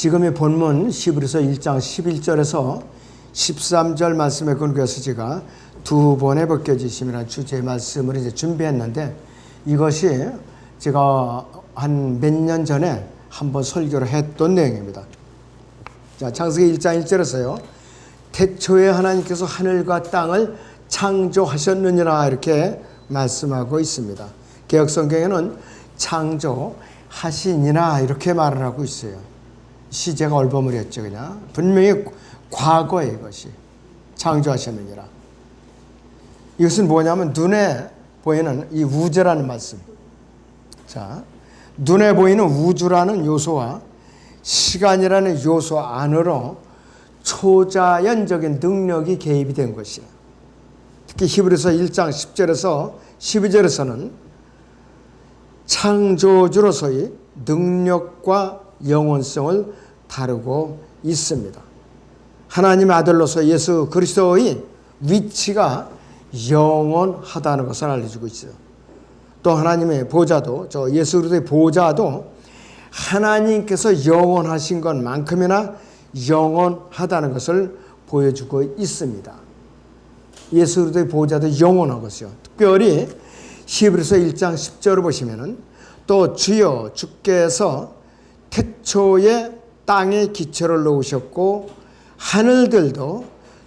지금의 본문 히브리서 1장 11절에서 13절 말씀에 근거해서 제가 두 번의 벗겨지심이라는 주제의 말씀을 이제 준비했는데, 이것이 제가 한 몇 년 전에 한번 설교를 했던 내용입니다. 자, 창세기 1장 1절에서요. 태초에 하나님께서 하늘과 땅을 창조하셨느니라 이렇게 말씀하고 있습니다. 개역성경에는 창조하시니라 이렇게 말을 하고 있어요. 시제가 얼버무렸죠. 그냥 분명히 과거에 이것이 창조하셨느니라. 이것은 뭐냐면 눈에 보이는 이 우주라는 말씀. 자, 눈에 보이는 우주라는 요소와 시간이라는 요소 안으로 초자연적인 능력이 개입이 된 것이야. 특히 히브리서 1장 10절에서 12절에서는 창조주로서의 능력과 영원성을 다루고 있습니다. 하나님의 아들로서 예수 그리스도의 위치가 영원하다는 것을 알려주고 있어요. 또 하나님의 보좌도, 저 예수 그리스도의 보좌도 하나님께서 영원하신 것만큼이나 영원하다는 것을 보여주고 있습니다. 예수 그리스도의 보좌도 영원하고요. 특별히 히브리서 1장 10절을 보시면은 또 주여 주께서 태초에 땅에 기초를 놓으셨고 하늘들도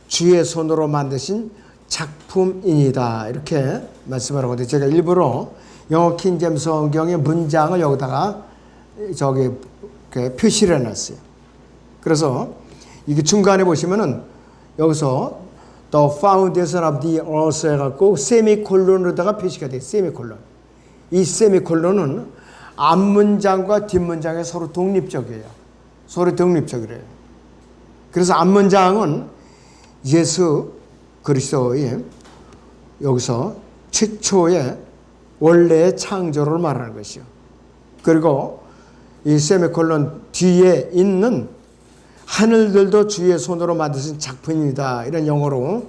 주의 손으로 만드신 작품이니다 이렇게 말씀을 하거든요. 제가 일부러 영어 킹제임스 성경의 문장을 여기다가 표시를 해놨어요. 그래서 이게 중간에 보시면은 여기서 The foundation of the earth 해갖고 세미콜론으로다가 표시가 돼요. 세미콜론. 이 세미콜론은 앞문장과 뒷문장이 서로 독립적이에요. 서로 독립적이래요. 그래서 앞문장은 예수 그리스도의 여기서 최초의 원래의 창조를 말하는 것이요. 그리고 이 세미콜론 뒤에 있는 하늘들도 주의 손으로 만드신 작품이다. 이런 영어로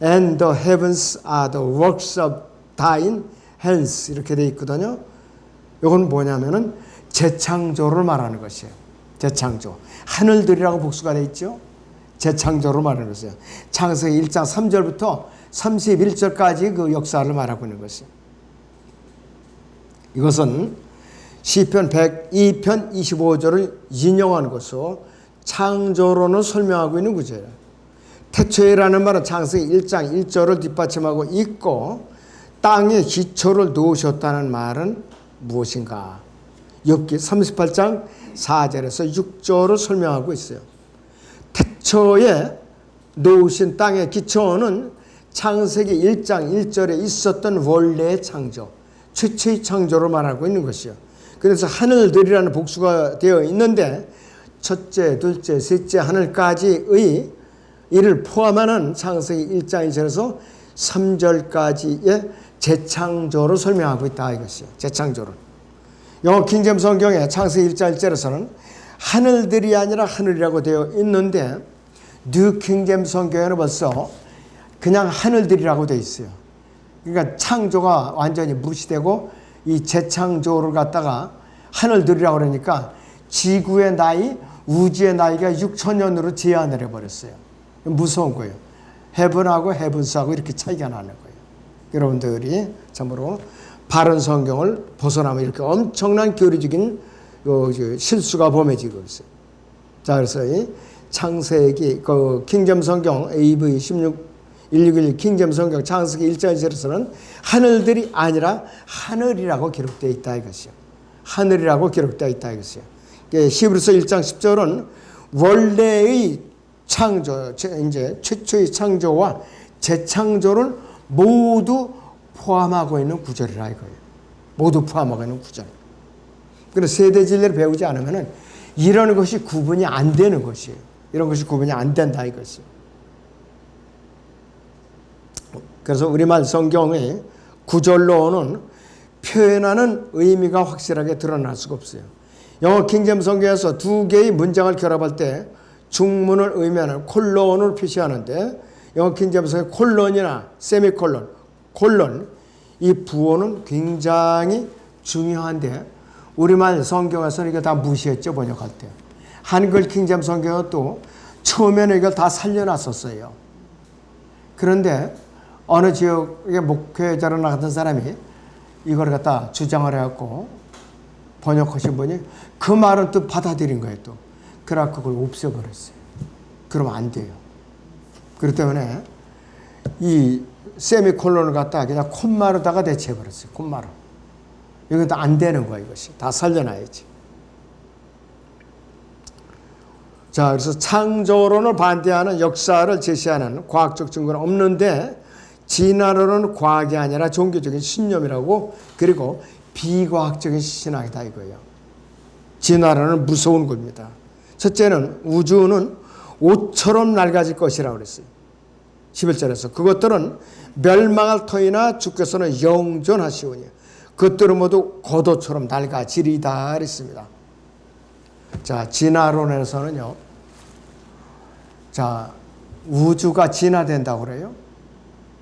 And the heavens are the works of thine hands 이렇게 돼 있거든요. 이건 뭐냐면은 재창조를 말하는 것이에요. 재창조. 하늘들이라고 복수가 돼 있죠. 재창조를 말하는 것이에요. 창세기 1장 3절부터 31절까지 그 역사를 말하고 있는 것이에요. 이것은 시편 102편 25절을 인용하는 것으로 창조론을 설명하고 있는 구절이에요. 태초에라는 말은 창세기 1장 1절을 뒷받침하고 있고 땅에 기초를 놓으셨다는 말은 무엇인가? 욥기 38장 4절에서 6절을 설명하고 있어요. 태초에 놓으신 땅의 기초는 창세기 1장 1절에 있었던 원래의 창조, 최초의 창조를 말하고 있는 것이요. 그래서 하늘들이라는 복수가 되어 있는데 첫째, 둘째, 셋째 하늘까지의 이를 포함하는 창세기 1장 1절에서 3절까지의 재창조를 설명하고 있다 이것이요. 재창조를. 영어 킹제임스 성경에 창세기 1장 1절에서는 하늘들이 아니라 하늘이라고 되어 있는데 뉴 킹제임스 성경에는 벌써 그냥 하늘들이라고 되어 있어요. 그러니까 창조가 완전히 무시되고 이 재창조를 갖다가 하늘들이라고 그러니까 지구의 나이, 우주의 나이가 6천년으로 제한을 해버렸어요. 무서운 거예요. 헤븐하고 헤븐스하고 이렇게 차이가 나는 거예요. 여러분들이 참으로 바른 성경을 벗어나면 이렇게 엄청난 교리적인 실수가 범해지고 있어요. 자, 그래서 이 창세기 킹제임스 성경 AV 161 킹제임스 성경 창세기 1장 1절에서는 하늘들이 아니라 하늘이라고 기록되어 있다 이것이요. 하늘이라고 기록되어 있다 이것이요. 히브리서 1장 10절은 원래의 창조, 이제 최초의 창조와 재창조를 모두 포함하고 있는 구절이라 이거예요. 모두 포함하고 있는 구절. 그래서 세대 진리를 배우지 않으면 이런 것이 구분이 안 되는 것이에요. 이런 것이 구분이 안 된다 이것이에요. 그래서 우리말 성경의 구절로는 표현하는 의미가 확실하게 드러날 수가 없어요. 영어 킹제임스 성경에서 두 개의 문장을 결합할 때 중문을 의미하는 콜론을 표시하는데 영어 킹제임스 성경 콜론이나 세미콜론, 콜론 이 부호는 굉장히 중요한데 우리말 성경에서는 이거 다 무시했죠. 번역할 때. 한글 킹잼 성경은 또 처음에는 이걸 다 살려놨었어요. 그런데 어느 지역의 목회자로 나갔던 사람이 이걸 갖다 주장을 해갖고 번역하신 분이 그 말은 또 받아들인 거예요. 또 그래갖고 그걸 없애버렸어요. 그러면 안 돼요. 그렇기 때문에 이 세미콜론을 갖다가 그냥 콤마로다가 대체해버렸어요. 콤마로. 이건 다 안 되는 거야. 이것이 다 살려놔야지. 자, 그래서 창조론을 반대하는 역사를 제시하는 과학적 증거는 없는데, 진화론은 과학이 아니라 종교적인 신념이라고, 그리고 비과학적인 신앙이다 이거예요. 진화론은 무서운 겁니다. 첫째는 우주는 옷처럼 낡아질 것이라고 그랬어요. 11절에서 그것들은 멸망할 터이나 주께서는 영존하시오니 그것들은 모두 고도처럼 낡아지리다 그랬습니다. 자, 진화론에서는요, 자, 우주가 진화된다고 그래요.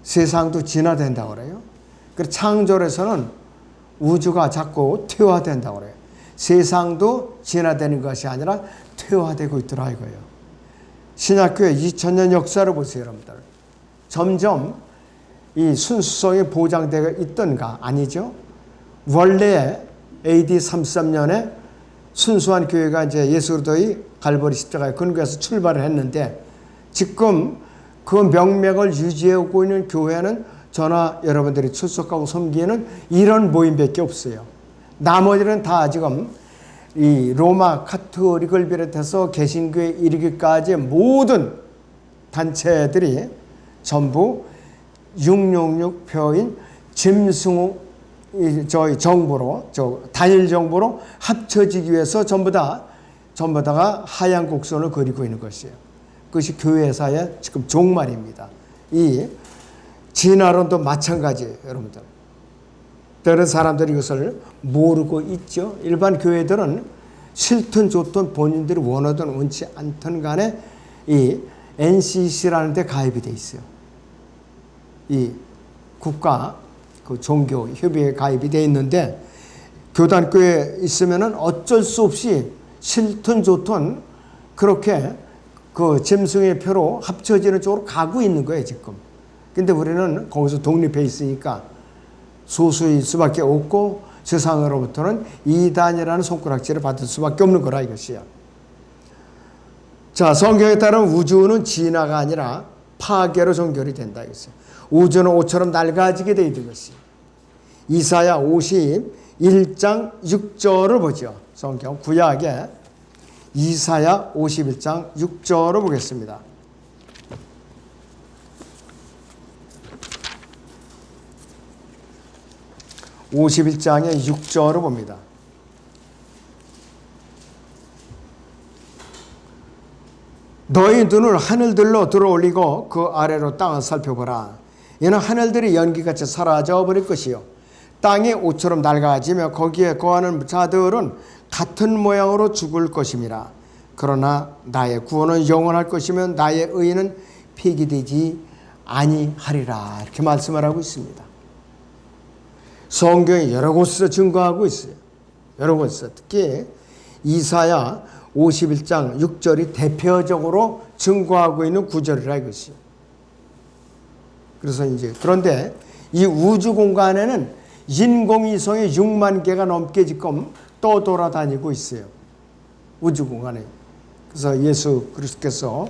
세상도 진화된다고 그래요. 그리고 창조론에서는 우주가 자꾸 퇴화된다고 그래요. 세상도 진화되는 것이 아니라 퇴화되고 있더라 이거예요. 신약교회 2000년 역사를 보세요, 여러분들. 점점 이 순수성이 보장되어 있던가? 아니죠. 원래 AD 33년에 순수한 교회가 이제 예수 그리스도의 갈보리 십자가의 근거에서 출발을 했는데, 지금 그 명맥을 유지하고 있는 교회는 저나 여러분들이 출석하고 섬기는 이런 모임밖에 없어요. 나머지는 다 지금 이 로마 카톨릭을 비롯해서 개신교에 이르기까지 모든 단체들이 전부 666표인 짐승 저희 정부로, 단일 정부로 합쳐지기 위해서 전부 다가 하얀 곡선을 그리고 있는 것이에요. 그것이 교회사의 지금 종말입니다. 이 진화론도 마찬가지예요, 여러분들. 다른 사람들이 이것을 모르고 있죠. 일반 교회들은 싫든 좋든 본인들이 원하든 원치 않든 간에 이 NCC라는 데 가입이 돼 있어요. 이 국가 그 종교 협의회에 가입이 돼 있는데, 교단교회에 있으면은 어쩔 수 없이 싫든 좋든 그렇게 그 짐승의 표로 합쳐지는 쪽으로 가고 있는 거예요, 지금. 근데 우리는 거기서 독립해 있으니까 소수일 수밖에 없고, 세상으로부터는 이단이라는 손가락질을 받을 수밖에 없는 거라 이것이야. 자, 성경에 따르면 우주는 진화가 아니라 파괴로 종결이 된다 이것이야. 우주는 옷처럼 낡아지게 돼 있는 것이. 이사야 51장 6절을 보죠. 성경 구약에 이사야 51장 6절을 보겠습니다. (51장의) 6절을 봅니다. 너희 눈을 하늘들로 들어올리고 그 아래로 땅을 살펴보라. 이는 하늘들이 연기같이 사라져 버릴 것이요 땅이 옷처럼 낡아지며 거기에 거하는 자들은 같은 모양으로 죽을 것임이라. 그러나 나의 구원은 영원할 것이며 나의 의는 폐기되지 아니하리라. 이렇게 말씀을 하고 있습니다. 성경이 여러 곳에서 증거하고 있어요. 여러 곳에서. 특히 이사야 51장 6절이 대표적으로 증거하고 있는 구절이라 이것이요. 그래서 이제 그런데 이 우주 공간에는 인공위성이 6만 개가 넘게 지금 떠돌아다니고 있어요. 우주 공간에. 그래서 예수 그리스도께서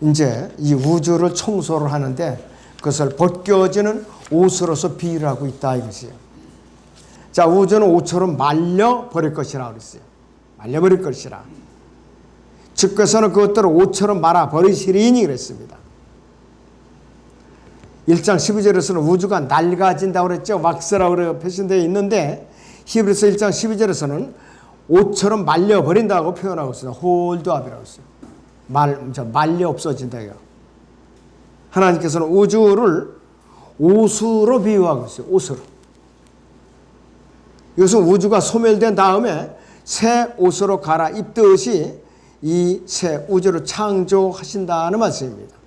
이제 이 우주를 청소를 하는데 그것을 벗겨지는 옷으로서 비유를 하고 있다 이것이에요. 자, 우주는 옷처럼 말려버릴 것이라 그랬어요. 말려버릴 것이라. 주께서는 그것들을 옷처럼 말아버리시리니 그랬습니다. 1장 12절에서는 우주가 낡아진다고 그랬죠. 왁스라고 표시되어 있는데 히브리서 1장 12절에서는 옷처럼 말려버린다고 표현하고 있어요. 홀드업이라고 했어요. 말려 없어진다. 하나님께서는 우주를 옷으로 비유하고 있어요. 옷으로. 이것은 우주가 소멸된 다음에 새 옷으로 갈아입듯이 이 새 우주를 창조하신다는 말씀입니다.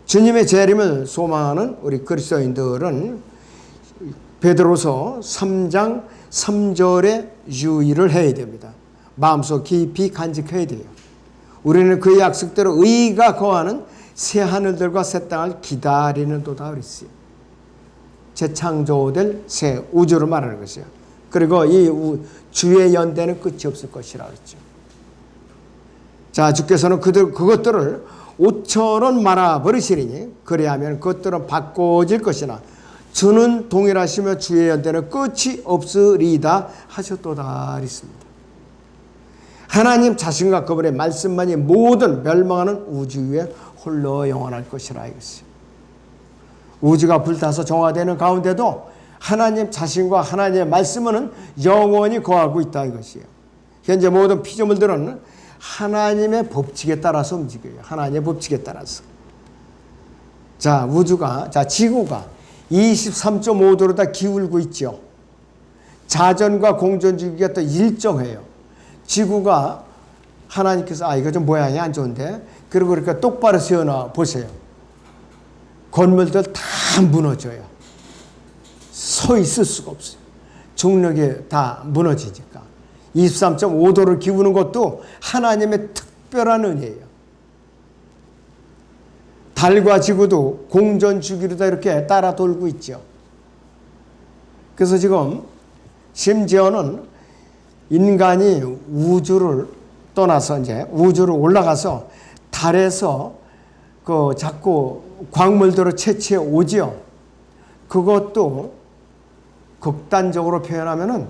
주님의 재림을 소망하는 우리 그리스도인들은 베드로서 3장 3절에 유의를 해야 됩니다. 마음속 깊이 간직해야 돼요. 우리는 그 약속대로 의가 거하는 새 하늘들과 새 땅을 기다리는도다 그랬어요. 재창조될 새 우주를 말하는 것이에요. 그리고 이 주의 연대는 끝이 없을 것이라 그랬죠. 자, 주께서는 그것들을 옷처럼 말아버리시리니 그리하면 그것들은 바꿔질 것이나 주는 동일하시며 주의 연대는 끝이 없으리다 하셨도다 그랬습니다. 하나님 자신과 그분의 말씀만이 모든 멸망하는 우주 위에 홀로 영원할 것이라 이것이요. 우주가 불타서 정화되는 가운데도 하나님 자신과 하나님의 말씀은 영원히 거하고 있다 이것이에요. 현재 모든 피조물들은 하나님의 법칙에 따라서 움직여요. 하나님의 법칙에 따라서. 자, 지구가 23.5도로 다 기울고 있죠. 자전과 공전 주기가 또 일정해요. 지구가 하나님께서 이거 좀 모양이 안 좋은데 그리고 그러니까 똑바로 세워놔 보세요. 건물들 다 무너져요. 서 있을 수가 없어요. 중력이 다 무너지니까. 23.5도를 기우는 것도 하나님의 특별한 은혜예요. 달과 지구도 공전 주기로 다 이렇게 따라 돌고 있죠. 그래서 지금 심지어는 인간이 우주를 떠나서 이제 우주를 올라가서 달에서 자꾸 광물들을 채취해 오지요. 그것도 극단적으로 표현하면은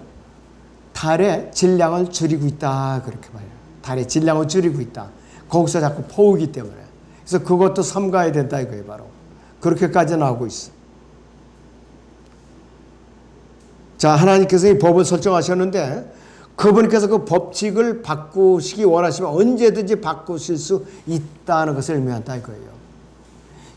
달의 질량을 줄이고 있다 그렇게 봐요. 달의 질량을 줄이고 있다. 거기서 자꾸 퍼오기 때문에. 그래서 그것도 삼가야 된다 이거예요. 바로 그렇게까지 나오고 있어. 자, 하나님께서 이 법을 설정하셨는데 그분께서 그 법칙을 바꾸시기 원하시면 언제든지 바꾸실 수 있다는 것을 의미한다 이거예요.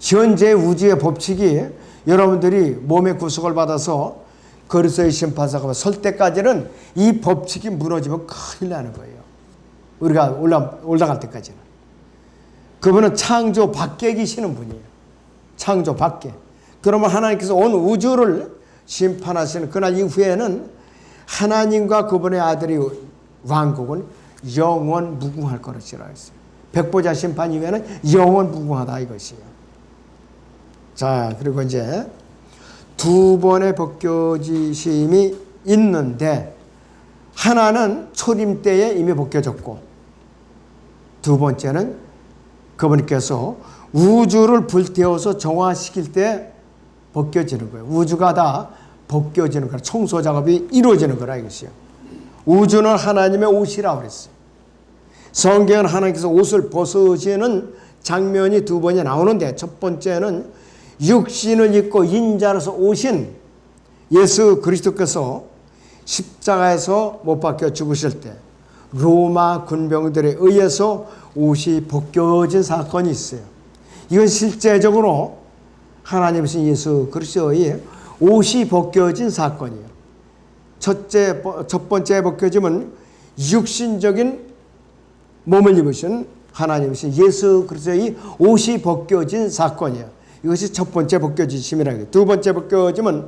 현재 우주의 법칙이 여러분들이 몸의 구속을 받아서 그리스도의 심판사가 설 때까지는 이 법칙이 무너지면 큰일 나는 거예요. 우리가 올라갈 때까지는. 그분은 창조 밖에 계시는 분이에요. 창조 밖에. 그러면 하나님께서 온 우주를 심판하시는 그날 이후에는 하나님과 그분의 아들이 왕국은 영원 무궁할 것이라 했어요. 백보자 심판 이후에는 영원 무궁하다 이것이에요. 자, 그리고 이제 두 번의 벗겨지심이 있는데 하나는 초림 때에 이미 벗겨졌고 두 번째는 그분께서 우주를 불태워서 정화시킬 때 벗겨지는 거예요. 우주가 다 벗겨지는 거라. 청소 작업이 이루어지는 거라 이것이요. 우주는 하나님의 옷이라고 그랬어요. 성경은 하나님께서 옷을 벗으시는 장면이 두 번이 나오는데 첫 번째는 육신을 입고 인자로서 오신 예수 그리스도께서 십자가에서 못 박혀 죽으실 때 로마 군병들에 의해서 옷이 벗겨진 사건이 있어요. 이건 실제적으로 하나님이신 예수 그리스도의 옷이 벗겨진 사건이에요. 첫 번째 벗겨짐은 육신적인 몸을 입으신 하나님이신 예수 그리스도의 옷이 벗겨진 사건이에요. 이것이 첫 번째 벗겨지심이라고 해요. 두 번째 벗겨짐은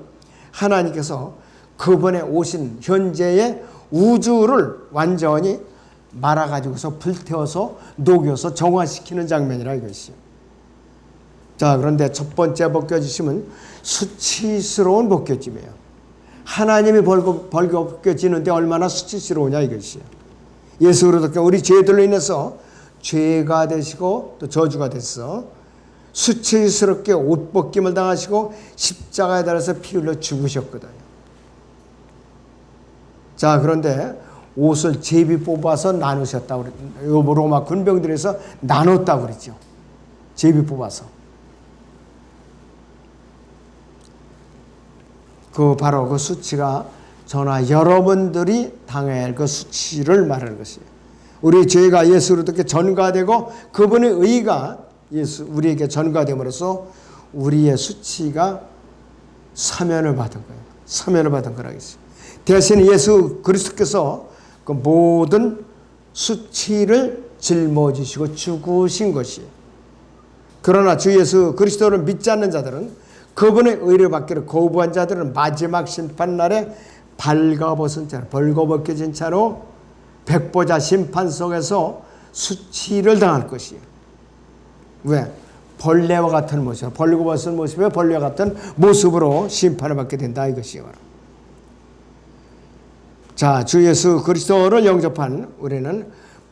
하나님께서 그분의 오신 현재의 우주를 완전히 말아가지고서 불태워서 녹여서 정화시키는 장면이라 이것이요. 자, 그런데 첫 번째 벗겨지심은 수치스러운 벗겨짐이에요. 하나님이 벗겨지는데 얼마나 수치스러우냐 이것이요. 예수 그리스도께서 우리 죄들로 인해서 죄가 되시고 또 저주가 됐어. 수치스럽게 옷 벗김을 당하시고 십자가에 달아서 피 흘려 죽으셨거든요. 자, 그런데 옷을 제비 뽑아서 나누셨다고 그랬죠. 로마 군병들에서 나눴다고 그랬죠. 제비 뽑아서. 바로 그 수치가 저나 여러분들이 당해야 할 그 수치를 말하는 것이에요. 우리 죄가 예수로 이렇게 전가되고 그분의 의가 우리에게 전가됨으로써 우리의 수치가 사면을 받은 거예요. 사면을 받은 거라겠어요. 대신 예수 그리스도께서 그 모든 수치를 짊어지시고 죽으신 것이에요. 그러나 주 예수 그리스도를 믿지 않는 자들은 그분의 의를 받기를 거부한 자들은 마지막 심판날에 벌거벗은 채로 백보자 심판 속에서 수치를 당할 것이에요. 왜? 벌레와 같은 모습, 벌거벗은 모습에 벌레와 같은 모습으로 심판을 받게 된다 이것이에요. 자, 주 예수 그리스도를 영접한 우리는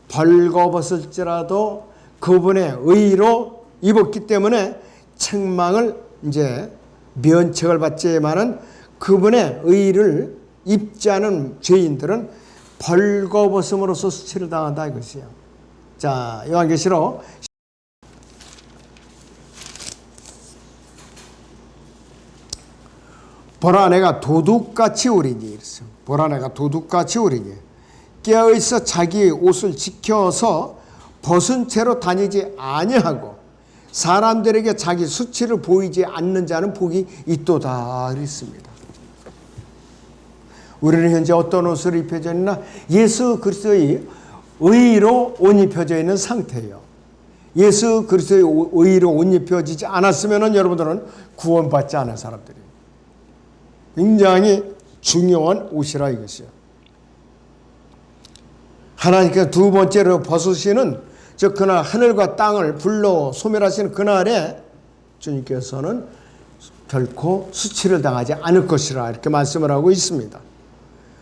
벌거벗을지라도 그분의 의로 입었기 때문에 책망을 이제 면책을 받지만은 그분의 의를 입지 않은 죄인들은 벌거벗음으로써 수치를 당한다 이것이에요. 자, 요한계시록 보라 내가 도둑같이 오리니, 보라 내가 도둑같이 오리니 깨어있어 자기 옷을 지켜서 벗은 채로 다니지 아니하고 사람들에게 자기 수치를 보이지 않는 자는 복이 있도다 그랬습니다. 우리는 현재 어떤 옷을 입혀져 있나? 예수 그리스도의 의로 옷 입혀져 있는 상태예요. 예수 그리스도의 의로 옷 입혀지지 않았으면 여러분들은 구원받지 않은 사람들이에요. 굉장히 중요한 옷이라 이것이요. 하나님께서 두 번째로 벗으시는 즉 그날 하늘과 땅을 불로 소멸하시는 그날에 주님께서는 결코 수치를 당하지 않을 것이라 이렇게 말씀을 하고 있습니다.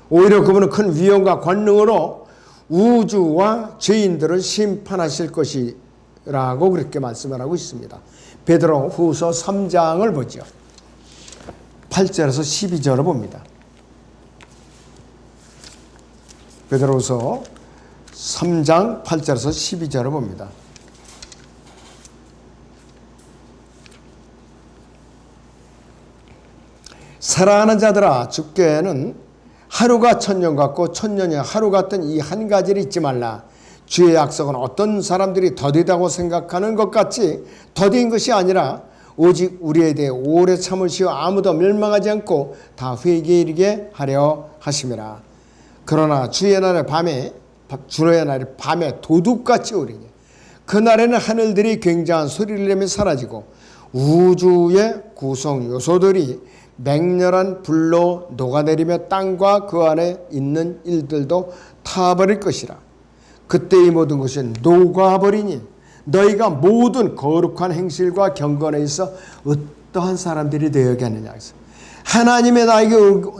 오히려 그분은 큰 위엄과 권능으로 우주와 죄인들을 심판하실 것이라고 그렇게 말씀을 하고 있습니다. 베드로 후서 3장을 보죠. 8절에서 12절을 봅니다. 베드로후서 3장 8절에서 12절을 봅니다. 사랑하는 자들아, 주께는 하루가 천년 같고 천년이 하루 같은 이 한 가지를 잊지 말라. 주의 약속은 어떤 사람들이 더디다고 생각하는 것 같이 더딘 것이 아니라 오직 우리에 대해 오래 참으시어 아무도 멸망하지 않고 다 회개에 이르게 하려 하심이라. 그러나 주의 날에 밤에 도둑같이 오리니 그날에는 하늘들이 굉장한 소리를 내며 사라지고 우주의 구성 요소들이 맹렬한 불로 녹아내리며 땅과 그 안에 있는 일들도 타버릴 것이라. 그때 이 모든 것이 녹아버리니 너희가 모든 거룩한 행실과 경건에 있어 어떠한 사람들이 되어야겠느냐. 하나님의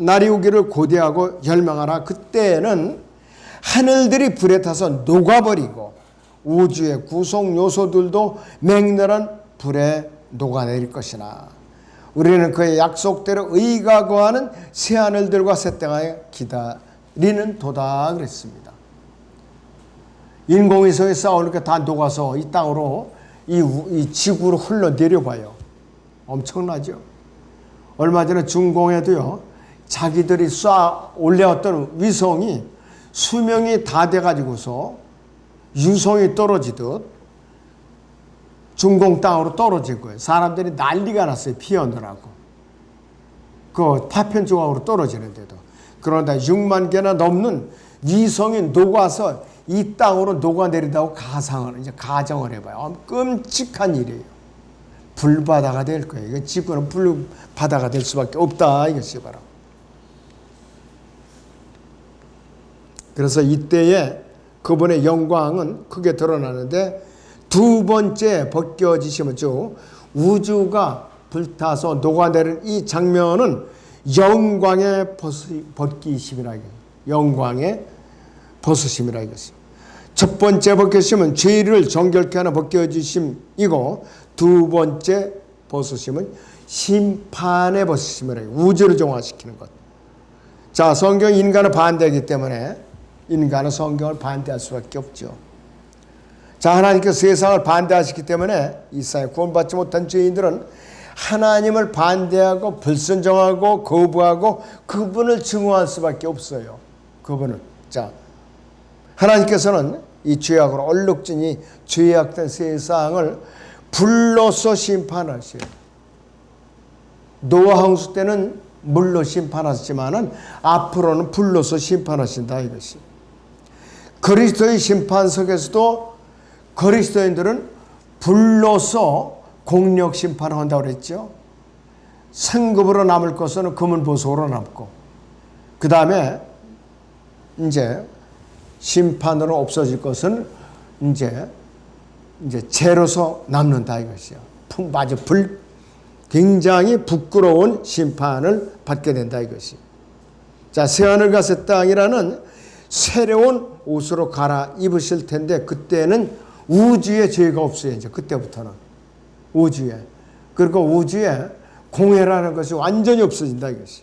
날이 오기를 고대하고 열망하라. 그때는 하늘들이 불에 타서 녹아버리고 우주의 구성 요소들도 맹렬한 불에 녹아내릴 것이나 우리는 그의 약속대로 의가 거하는 새하늘들과 새 땅에 기다리는 도다 그랬습니다. 인공위성이 쌓아오니까 다 녹아서 이 땅으로 이 지구로 흘러내려봐요. 엄청나죠. 얼마 전에 중공에도요, 자기들이 쏴 올려왔던 위성이 수명이 다 돼가지고서 유성이 떨어지듯 중공 땅으로 떨어진 거예요. 사람들이 난리가 났어요. 피하느라고. 그 파편 조각으로 떨어지는데도. 그런데 6만 개나 넘는 위성이 녹아서 이 땅으로 녹아내린다고 가정을 해봐요. 끔찍한 일이에요. 불바다가 될 거예요. 이거 지구는 불바다가 될 수밖에 없다. 이것이 바로. 그래서 이때에 그분의 영광은 크게 드러나는데 두 번째 벗겨지시면 우주가 불타서 녹아내린 이 장면은 영광의 벗기심이라 이거예요. 영광의 벗으심이라 이것이. 첫 번째 벗겨심은 죄를 정결케 하는 벗겨지심이고 두 번째 벗으심은 심판의 벗으심이라 이거예요. 우주를 정화시키는 것. 자, 성경이 인간을 반대하기 때문에 인간은 성경을 반대할 수밖에 없죠. 자, 하나님께서 세상을 반대하시기 때문에 이 세상에 구원받지 못한 죄인들은 하나님을 반대하고 불순종하고 거부하고 그분을 증오할 수밖에 없어요. 그분을. 자, 하나님께서는 이 죄악으로 얼룩진이 죄악된 세상을 불로서 심판하셔요. 노아 홍수 때는 물로 심판하셨지만은 앞으로는 불로서 심판하신다 이것이. 그리스도의 심판 속에서도 그리스도인들은 불로서 공력 심판을 한다고 그랬죠. 상급으로 남을 것은 금은 보석으로 남고 그 다음에 이제 심판으로 없어질 것은 이제 죄로서 남는다 이것이요. 아주 굉장히 부끄러운 심판을 받게 된다 이것이. 자, 새하늘 새 땅이라는 새로운 옷으로 갈아입으실 텐데 그때는 우주에 죄가 없어요. 이제 그때부터는 우주에. 그리고 우주에 공해라는 것이 완전히 없어진다 이것이.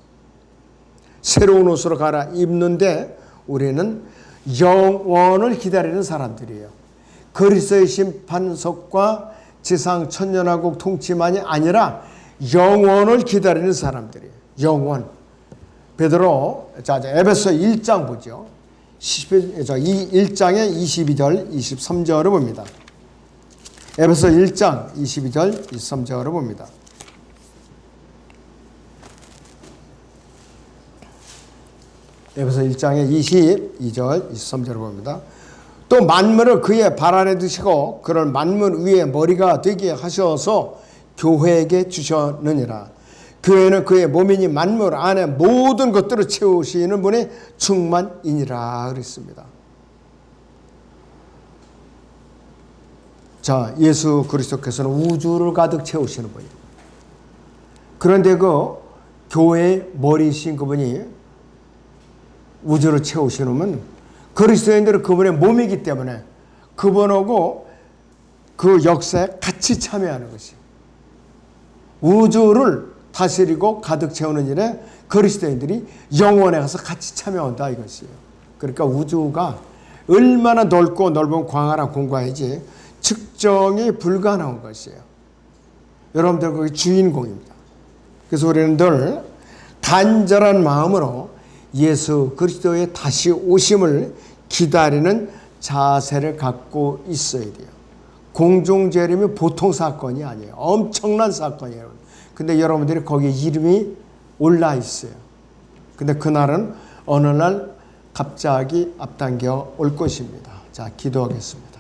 새로운 옷으로 갈아입는데 우리는 영원을 기다리는 사람들이에요. 그리스도의 심판석과 지상 천년왕국 통치만이 아니라 영원을 기다리는 사람들이에요. 영원. 베드로 에베소 1장 보죠. 1장의 22절 23절을 봅니다. 에베소 1장 22절 23절을 봅니다. 에베소 1장의 22절 23절을 봅니다. 또 만물을 그의 발 아래 두시고 그를 만물 위에 머리가 되게 하셔서 교회에게 주셨느니라. 교회는 그의 몸이니 만물 안에 모든 것들을 채우시는 분의 충만이니라 그랬습니다. 자, 예수 그리스도께서는 우주를 가득 채우시는 분이에요. 그런데 그 교회의 머리이신 그분이 우주를 채우시는 그리스도인들은 그분의 몸이기 때문에 그분하고 그 역사에 같이 참여하는 것이에요. 우주를 다스리고 가득 채우는 일에 그리스도인들이 영원에 가서 같이 참여한다 이것이에요. 그러니까 우주가 얼마나 넓고 넓은 광활한 공간이지 측정이 불가능한 것이에요. 여러분들 거기 주인공입니다. 그래서 우리는 늘 간절한 마음으로 예수 그리스도의 다시 오심을 기다리는 자세를 갖고 있어야 돼요. 공중재림이 보통 사건이 아니에요. 엄청난 사건이에요. 근데 여러분들이 거기에 이름이 올라 있어요. 근데 그날은 어느 날 갑자기 앞당겨 올 것입니다. 자, 기도하겠습니다.